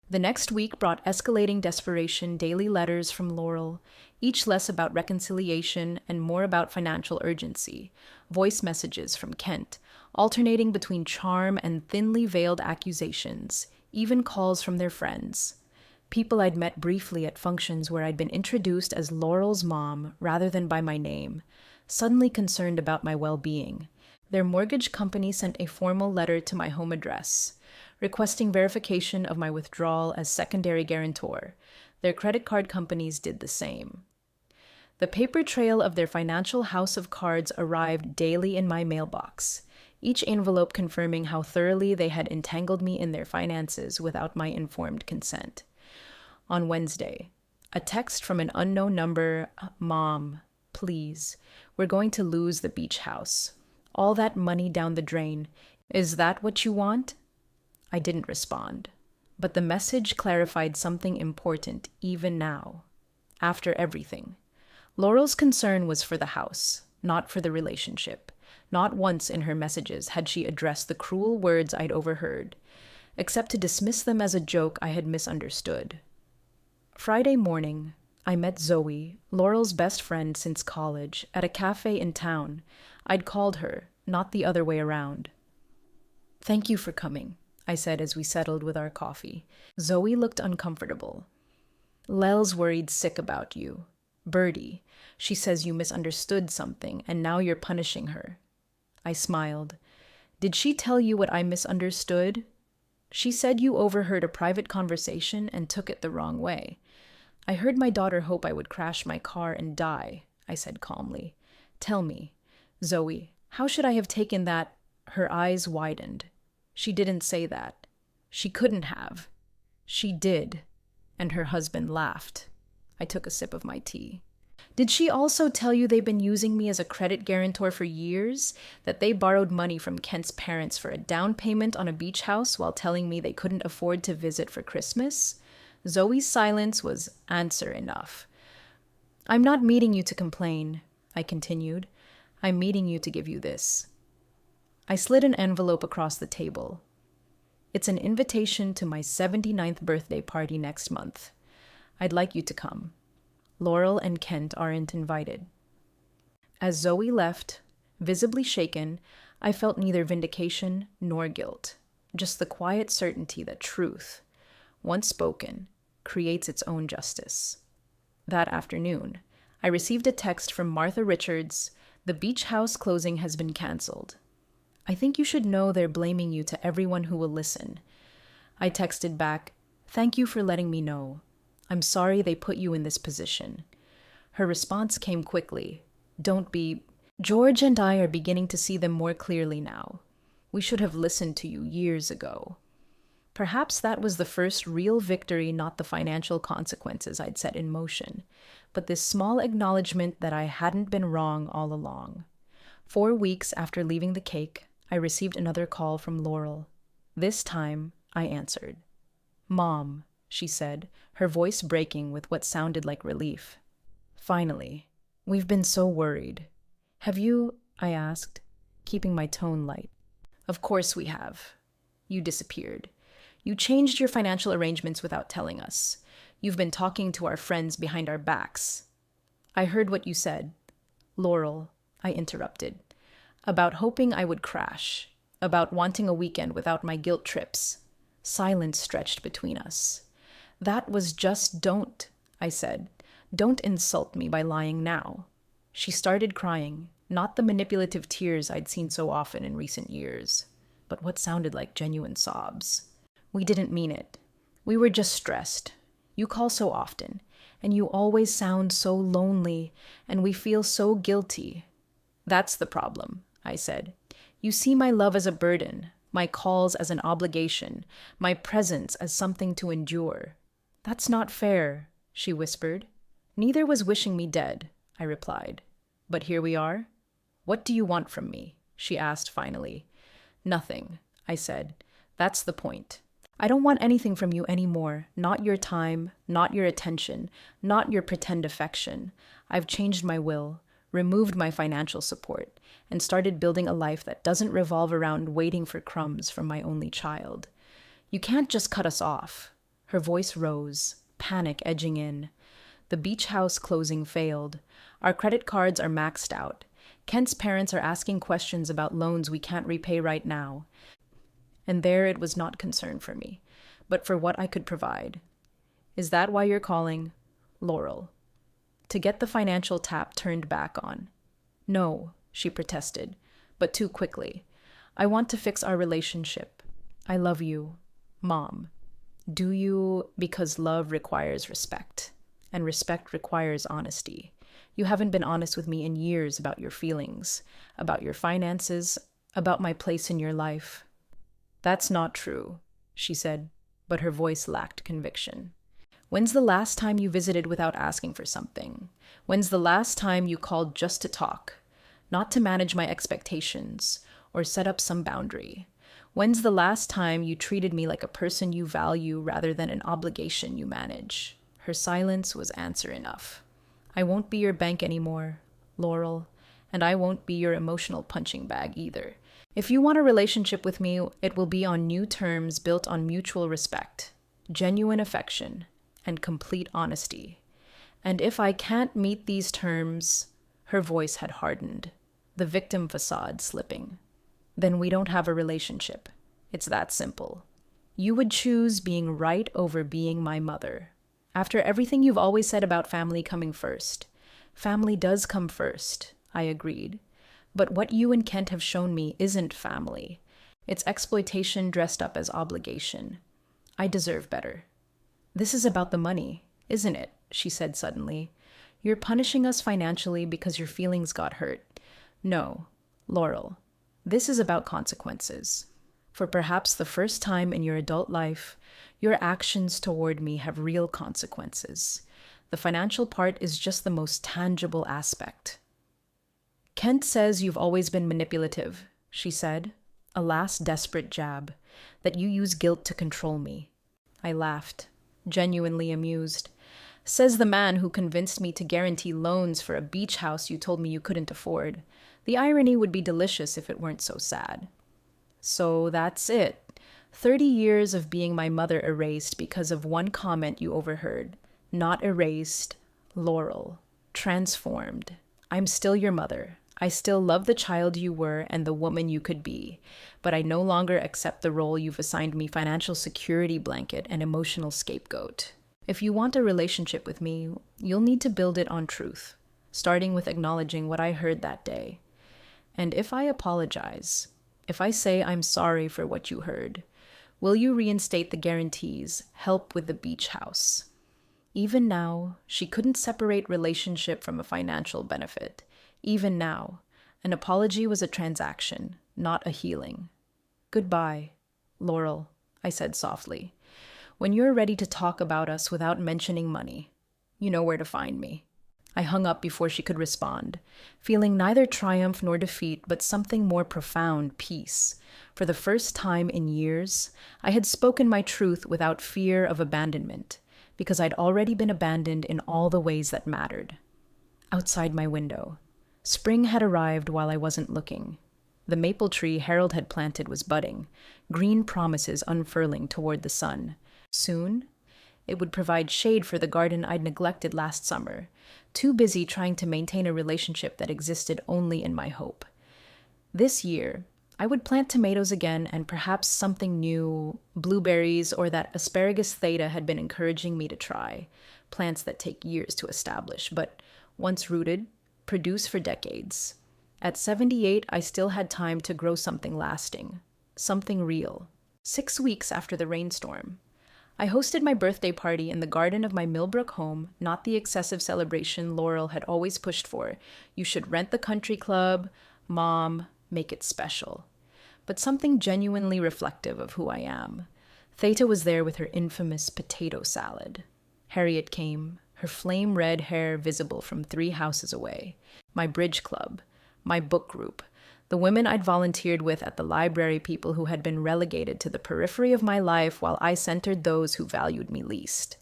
The next week brought escalating desperation, daily letters from Laurel, each less about reconciliation and more about financial urgency, voice messages from Kent, alternating between charm and thinly veiled accusations, even calls from their friends. People I'd met briefly at functions where I'd been introduced as Laurel's mom rather than by my name, suddenly concerned about my well-being. Their mortgage company sent a formal letter to my home address, requesting verification of my withdrawal as secondary guarantor. Their credit card companies did the same. The paper trail of their financial house of cards arrived daily in my mailbox, each envelope confirming how thoroughly they had entangled me in their finances without my informed consent. On Wednesday, a text from an unknown number: "Mom, please, we're going to lose the beach house. All that money down the drain. Is that what you want?" I didn't respond, but the message clarified something important even now. After everything, Laurel's concern was for the house, not for the relationship. Not once in her messages had she addressed the cruel words I'd overheard, except to dismiss them as a joke I had misunderstood. Friday morning, I met Zoe, Laurel's best friend since college, at a cafe in town. I'd called her, not the other way around. "Thank you for coming," I said as we settled with our coffee. Zoe looked uncomfortable. "Lel's worried sick about you. Birdie, she says you misunderstood something and now you're punishing her." I smiled. "Did she tell you what I misunderstood?" "She said you overheard a private conversation and took it the wrong way." "I heard my daughter hope I would crash my car and die," I said calmly. "Tell me, Zoe, how should I have taken that?" Her eyes widened. "She didn't say that. She couldn't have." "She did." And her husband laughed. I took a sip of my tea. "Did she also tell you they've been using me as a credit guarantor for years? That they borrowed money from Kent's parents for a down payment on a beach house while telling me they couldn't afford to visit for Christmas?" Zoe's silence was answer enough. "I'm not meeting you to complain," I continued. "I'm meeting you to give you this." I slid an envelope across the table. "It's an invitation to my 79th birthday party next month. I'd like you to come. Laurel and Kent aren't invited." As Zoe left, visibly shaken, I felt neither vindication nor guilt, just the quiet certainty that truth, once spoken, creates its own justice. That afternoon, I received a text from Martha Richards: "The beach house closing has been canceled. I think you should know they're blaming you to everyone who will listen." I texted back, "Thank you for letting me know. I'm sorry they put you in this position." Her response came quickly. "Don't be. George and I are beginning to see them more clearly now. We should have listened to you years ago." Perhaps that was the first real victory, not the financial consequences I'd set in motion, but this small acknowledgement that I hadn't been wrong all along. 4 weeks after leaving the cake, I received another call from Laurel. This time, I answered. "Mom," she said, her voice breaking with what sounded like relief. "Finally. We've been so worried." "Have you?" I asked, keeping my tone light. "Of course we have. You disappeared. You changed your financial arrangements without telling us. You've been talking to our friends behind our backs. I heard what you said. Laurel, I interrupted. About hoping I would crash. About wanting a weekend without my guilt trips. Silence stretched between us. That was just don't, I said. Don't insult me by lying now. She started crying, not the manipulative tears I'd seen so often in recent years, but what sounded like genuine sobs. We didn't mean it. We were just stressed. You call so often, and you always sound so lonely, and we feel so guilty. That's the problem, I said. You see my love as a burden, my calls as an obligation, my presence as something to endure. That's not fair, she whispered. Neither was wishing me dead, I replied. But here we are. What do you want from me? She asked finally. Nothing, I said. That's the point. I don't want anything from you anymore. Not your time, not your attention, not your pretend affection. I've changed my will, removed my financial support, and started building a life that doesn't revolve around waiting for crumbs from my only child. You can't just cut us off. Her voice rose, panic edging in. The beach house closing failed. Our credit cards are maxed out. Kent's parents are asking questions about loans we can't repay right now. And there it was not concern for me, but for what I could provide. Is that why you're calling? Laurel. To get the financial tap turned back on. No, she protested, but too quickly. I want to fix our relationship. I love you, Mom. Do you? Because love requires respect, and respect requires honesty. You haven't been honest with me in years about your feelings, about your finances, about my place in your life. That's not true, she said, but her voice lacked conviction. When's the last time you visited without asking for something? When's the last time you called just to talk, not to manage my expectations or set up some boundary? When's the last time you treated me like a person you value rather than an obligation you manage? Her silence was answer enough. I won't be your bank anymore, Laurel, and I won't be your emotional punching bag either. If you want a relationship with me, it will be on new terms built on mutual respect, genuine affection, and complete honesty. And if I can't meet these terms, her voice had hardened, the victim facade slipping. Then we don't have a relationship. It's that simple. You would choose being right over being my mother. After everything you've always said about family coming first. Family does come first, I agreed. But what you and Kent have shown me isn't family. It's exploitation dressed up as obligation. I deserve better. This is about the money, isn't it? She said suddenly. You're punishing us financially because your feelings got hurt. No, Laurel, this is about consequences. For perhaps the first time in your adult life, your actions toward me have real consequences. The financial part is just the most tangible aspect. Kent says you've always been manipulative, she said, a last desperate jab, that you use guilt to control me. I laughed, genuinely amused. Says the man who convinced me to guarantee loans for a beach house you told me you couldn't afford. The irony would be delicious if it weren't so sad. So that's it. 30 years of being my mother erased because of one comment you overheard. Not erased, Laurel. Transformed. I'm still your mother. I still love the child you were and the woman you could be, but I no longer accept the role you've assigned me: financial security blanket and emotional scapegoat. If you want a relationship with me, you'll need to build it on truth, starting with acknowledging what I heard that day. And if I apologize, if I say I'm sorry for what you heard, will you reinstate the guarantees, help with the beach house? Even now, she couldn't separate relationship from a financial benefit. Even now, an apology was a transaction, not a healing. Goodbye, Laurel, I said softly. When you're ready to talk about us without mentioning money, you know where to find me. I hung up before she could respond, feeling neither triumph nor defeat, but something more profound: peace. For the first time in years, I had spoken my truth without fear of abandonment, because I'd already been abandoned in all the ways that mattered. Outside my window, spring had arrived while I wasn't looking. The maple tree Harold had planted was budding, green promises unfurling toward the sun. Soon, It would provide shade for the garden I'd neglected last summer, too busy trying to maintain a relationship that existed only in my hope. This year, I would plant tomatoes again and perhaps something new, blueberries or that asparagus theta had been encouraging me to try, plants that take years to establish, but once rooted, produce for decades. At 78, I still had time to grow something lasting, something real. 6 weeks after the rainstorm, I hosted my birthday party in the garden of my Millbrook home, not the excessive celebration Laurel had always pushed for. You should rent the country club, mom, make it special. But something genuinely reflective of who I am. Theta was there with her infamous potato salad. Harriet came, her flame red hair visible from 3 houses away. My bridge club, my book group, the women I'd volunteered with at the library, people who had been relegated to the periphery of my life while I centered those who valued me least.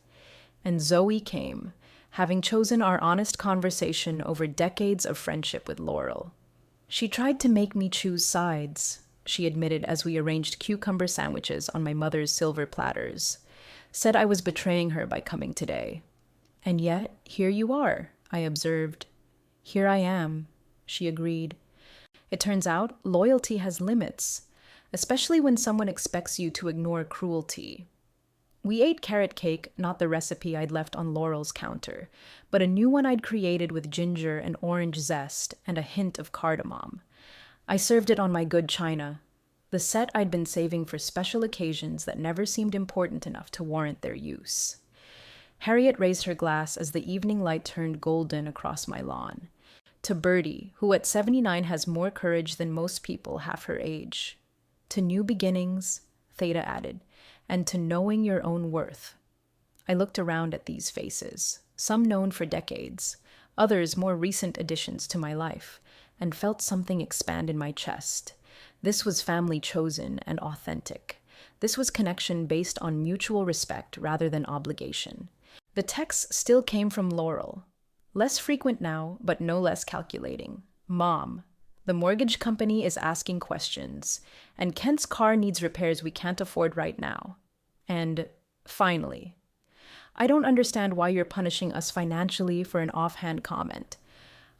And Zoe came, having chosen our honest conversation over decades of friendship with Laurel. She tried to make me choose sides, she admitted as we arranged cucumber sandwiches on my mother's silver platters. Said I was betraying her by coming today. And yet, here you are, I observed. Here I am, she agreed. It turns out loyalty has limits, especially when someone expects you to ignore cruelty. We ate carrot cake, not the recipe I'd left on Laurel's counter, but a new one I'd created with ginger and orange zest and a hint of cardamom. I served it on my good china, the set I'd been saving for special occasions that never seemed important enough to warrant their use. Harriet raised her glass as the evening light turned golden across my lawn. To Birdie, who at 79 has more courage than most people half her age. To new beginnings, Theta added, and to knowing your own worth. I looked around at these faces, some known for decades, others more recent additions to my life, and felt something expand in my chest. This was family chosen and authentic. This was connection based on mutual respect rather than obligation. The text still came from Laurel. Less frequent now, but no less calculating. Mom, the mortgage company is asking questions, and Kent's car needs repairs we can't afford right now. And finally, I don't understand why you're punishing us financially for an offhand comment.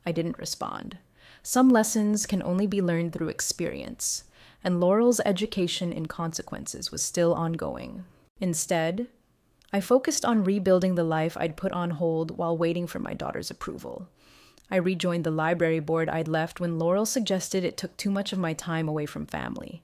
I didn't respond. Some lessons can only be learned through experience, and Laurel's education in consequences was still ongoing. Instead, I focused on rebuilding the life I'd put on hold while waiting for my daughter's approval. I rejoined the library board I'd left when Laurel suggested it took too much of my time away from family.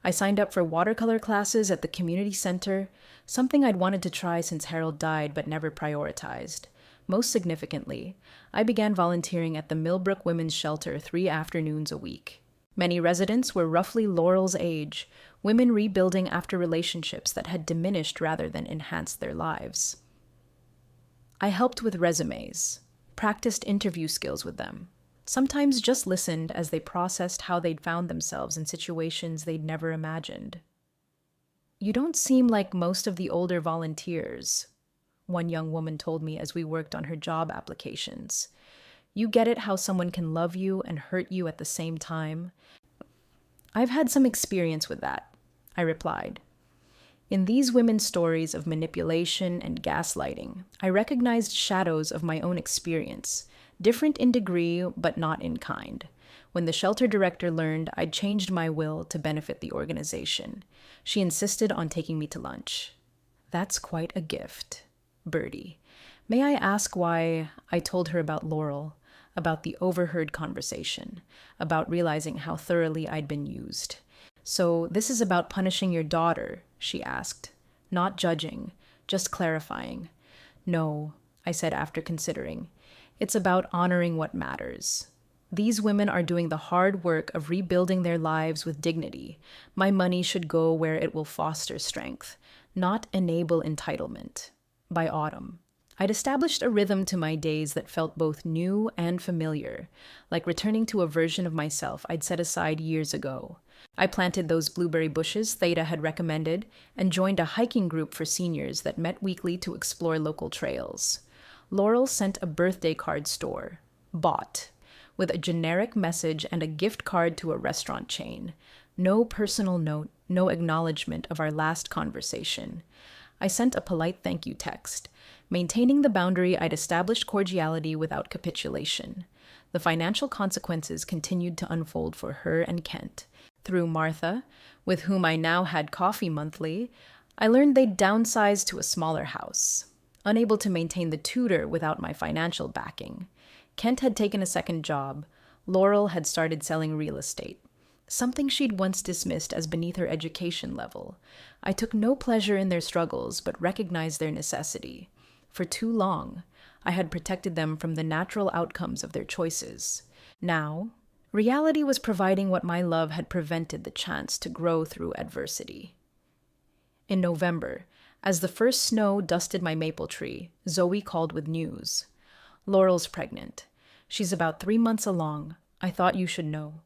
I signed up for watercolor classes at the community center, something I'd wanted to try since Harold died but never prioritized. Most significantly, I began volunteering at the Millbrook Women's Shelter 3 afternoons a week. Many residents were roughly Laurel's age, women rebuilding after relationships that had diminished rather than enhanced their lives. I helped with resumes, practiced interview skills with them, sometimes just listened as they processed how they'd found themselves in situations they'd never imagined. You don't seem like most of the older volunteers, one young woman told me as we worked on her job applications. You get it how someone can love you and hurt you at the same time? I've had some experience with that, I replied. In these women's stories of manipulation and gaslighting, I recognized shadows of my own experience, different in degree but not in kind. When the shelter director learned I'd changed my will to benefit the organization, she insisted on taking me to lunch. That's quite a gift, Birdie. May I ask why I told her about Laurel, about the overheard conversation, about realizing how thoroughly I'd been used? So this is about punishing your daughter, she asked. Not judging, just clarifying. No, I said after considering. It's about honoring what matters. These women are doing the hard work of rebuilding their lives with dignity. My money should go where it will foster strength, not enable entitlement. By autumn, I'd established a rhythm to my days that felt both new and familiar, like returning to a version of myself I'd set aside years ago. I planted those blueberry bushes Theta had recommended and joined a hiking group for seniors that met weekly to explore local trails. Laurel sent a birthday card store, bought, with a generic message and a gift card to a restaurant chain. No personal note, no acknowledgement of our last conversation. I sent a polite thank you text, maintaining the boundary I'd established cordiality without capitulation. The financial consequences continued to unfold for her and Kent. Through Martha, with whom I now had coffee monthly, I learned they'd downsized to a smaller house. Unable to maintain the tutor without my financial backing, Kent had taken a second job. Laurel had started selling real estate, something she'd once dismissed as beneath her education level. I took no pleasure in their struggles, but recognized their necessity. For too long, I had protected them from the natural outcomes of their choices. Now, reality was providing what my love had prevented the chance to grow through adversity. In November, as the first snow dusted my maple tree, Zoe called with news. Laurel's pregnant. She's about 3 months along. I thought you should know.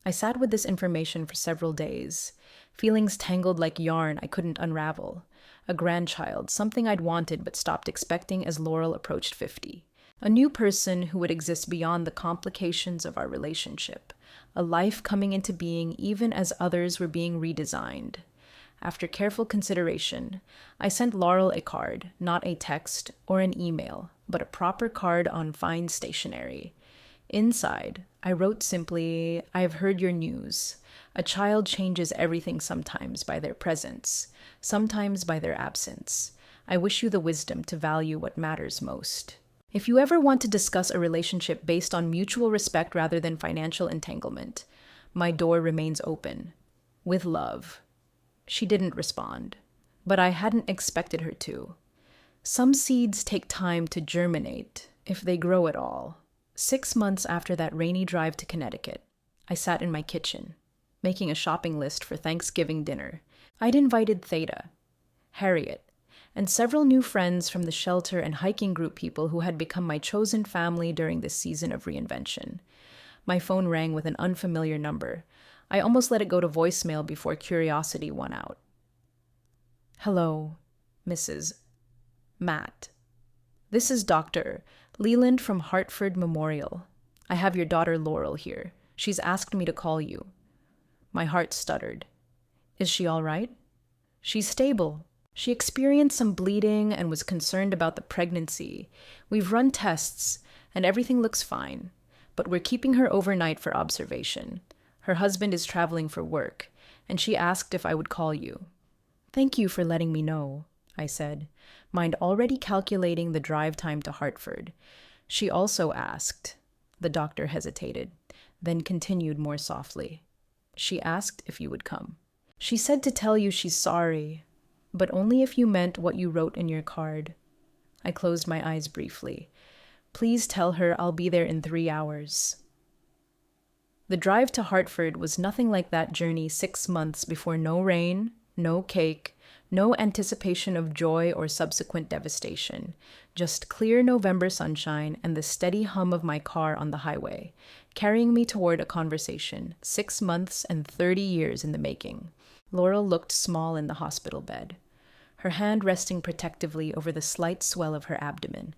I sat with this information for several days, feelings tangled like yarn I couldn't unravel. A grandchild, something I'd wanted but stopped expecting as Laurel approached 50. A new person who would exist beyond the complications of our relationship. A life coming into being even as others were being redesigned. After careful consideration, I sent Laurel a card, not a text or an email, but a proper card on fine stationery. Inside, I wrote simply, "I've heard your news. A child changes everything sometimes by their presence, sometimes by their absence. I wish you the wisdom to value what matters most. If you ever want to discuss a relationship based on mutual respect rather than financial entanglement, my door remains open. With love." She didn't respond, but I hadn't expected her to. Some seeds take time to germinate, if they grow at all. 6 months after that rainy drive to Connecticut, I sat in my kitchen, making a shopping list for Thanksgiving dinner. I'd invited Theta, Harriet, and several new friends from the shelter and hiking group people who had become my chosen family during this season of reinvention. My phone rang with an unfamiliar number. I almost let it go to voicemail before curiosity won out. "Hello, Mrs. Matt. This is Dr. Leland from Hartford Memorial. I have your daughter Laurel here. She's asked me to call you." My heart stuttered. "Is she all right?" "She's stable. She experienced some bleeding and was concerned about the pregnancy. We've run tests, and everything looks fine, but we're keeping her overnight for observation. Her husband is traveling for work, and she asked if I would call you." "Thank you for letting me know," I said, mind already calculating the drive time to Hartford. She also asked. The doctor hesitated, then continued more softly. "She asked if you would come. She said to tell you she's sorry, but only if you meant what you wrote in your card." I closed my eyes briefly. "Please tell her I'll be there in 3 hours." The drive to Hartford was nothing like that journey 6 months before. No rain, no cake, no anticipation of joy or subsequent devastation. Just clear November sunshine and the steady hum of my car on the highway, carrying me toward a conversation 6 months and 30 years in the making. Laurel looked small in the hospital bed, her hand resting protectively over the slight swell of her abdomen.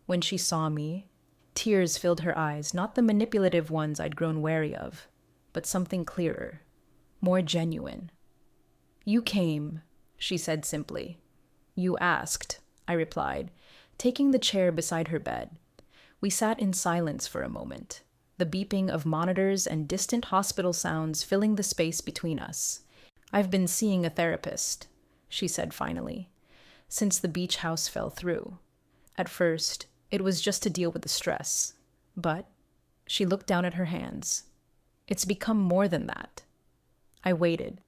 When she saw me, tears filled her eyes, not the manipulative ones I'd grown wary of, but something clearer, more genuine. "You came," she said simply. "You asked," I replied, taking the chair beside her bed. We sat in silence for a moment, the beeping of monitors and distant hospital sounds filling the space between us. "I've been seeing a therapist," she said finally, "since the beach house fell through. At first, it was just to deal with the stress, but," she looked down at her hands, "it's become more than that." I waited,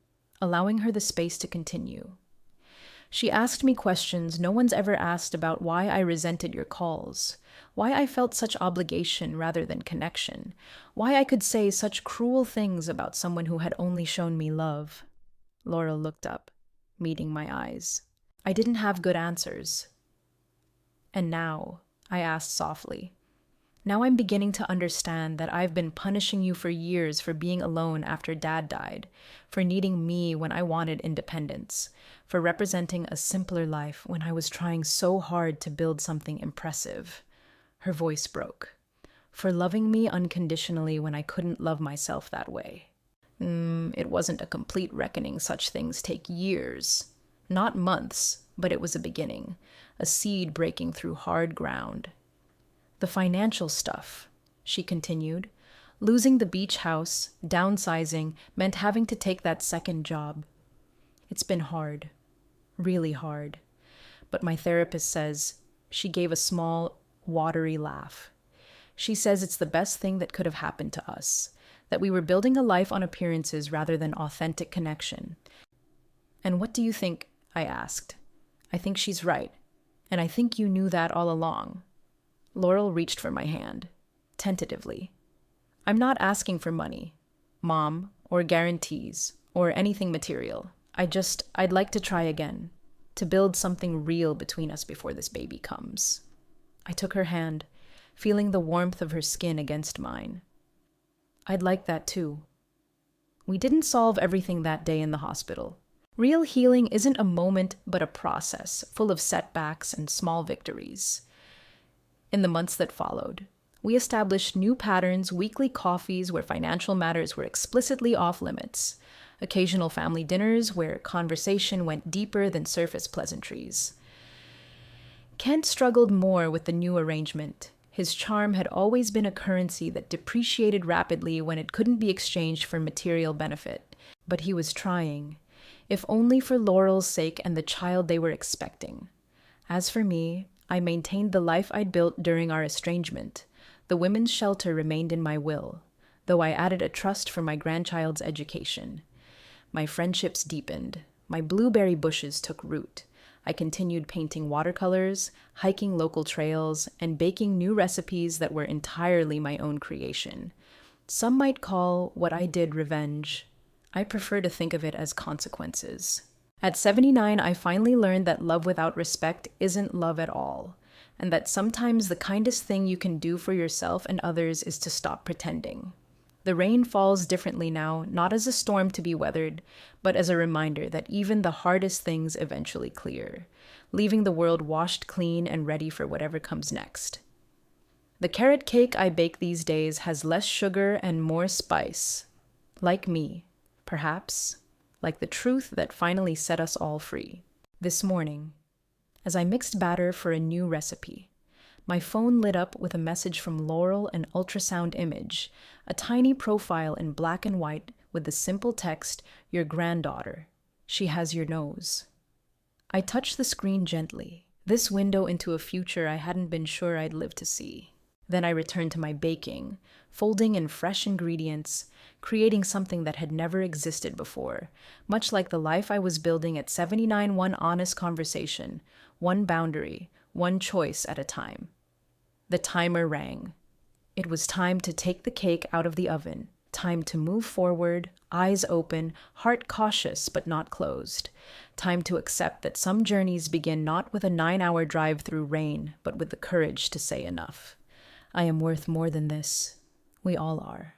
allowing her the space to continue. "She asked me questions no one's ever asked about why I resented your calls, why I felt such obligation rather than connection, why I could say such cruel things about someone who had only shown me love." Laurel looked up, meeting my eyes. I didn't have good answers. "And now," I asked softly, "now I'm beginning to understand that I've been punishing you for years for being alone after Dad died, for needing me when I wanted independence, for representing a simpler life when I was trying so hard to build something impressive." Her voice broke. "For loving me unconditionally when I couldn't love myself that way." It wasn't a complete reckoning. Such things take years. Not months, but it was a beginning, a seed breaking through hard ground. The financial stuff, she continued. Losing the beach house, downsizing, meant having to take that second job. It's been hard, really hard. But my therapist says, she gave a small, watery laugh. She says it's the best thing that could have happened to us, that we were building a life on appearances rather than authentic connection. And what do you think? I asked. I think she's right, and I think you knew that all along. Laurel reached for my hand, tentatively. I'm not asking for money, Mom, or guarantees, or anything material. I'd like to try again, to build something real between us before this baby comes. I took her hand, feeling the warmth of her skin against mine. I'd like that too. We didn't solve everything that day in the hospital. Real healing isn't a moment, but a process, full of setbacks and small victories. In the months that followed, we established new patterns, weekly coffees where financial matters were explicitly off limits, occasional family dinners where conversation went deeper than surface pleasantries. Kent struggled more with the new arrangement. His charm had always been a currency that depreciated rapidly when it couldn't be exchanged for material benefit. But he was trying, if only for Laurel's sake and the child they were expecting. As for me, I maintained the life I'd built during our estrangement. The women's shelter remained in my will, though I added a trust for my grandchild's education. My friendships deepened. My blueberry bushes took root. I continued painting watercolors, hiking local trails, and baking new recipes that were entirely my own creation. Some might call what I did revenge. I prefer to think of it as consequences. At 79, I finally learned that love without respect isn't love at all, and that sometimes the kindest thing you can do for yourself and others is to stop pretending. The rain falls differently now, not as a storm to be weathered, but as a reminder that even the hardest things eventually clear, leaving the world washed clean and ready for whatever comes next. The carrot cake I bake these days has less sugar and more spice. Like me, perhaps, like the truth that finally set us all free. This morning, as I mixed batter for a new recipe, my phone lit up with a message from Laurel, an ultrasound image, a tiny profile in black and white with the simple text, "Your granddaughter. She has your nose." I touched the screen gently, this window into a future I hadn't been sure I'd live to see. Then I returned to my baking, folding in fresh ingredients, creating something that had never existed before, much like the life I was building at 79, one honest conversation, one boundary, one choice at a time. The timer rang. It was time to take the cake out of the oven, time to move forward, eyes open, heart cautious but not closed. Time to accept that some journeys begin not with a 9-hour drive through rain, but with the courage to say enough. I am worth more than this. We all are.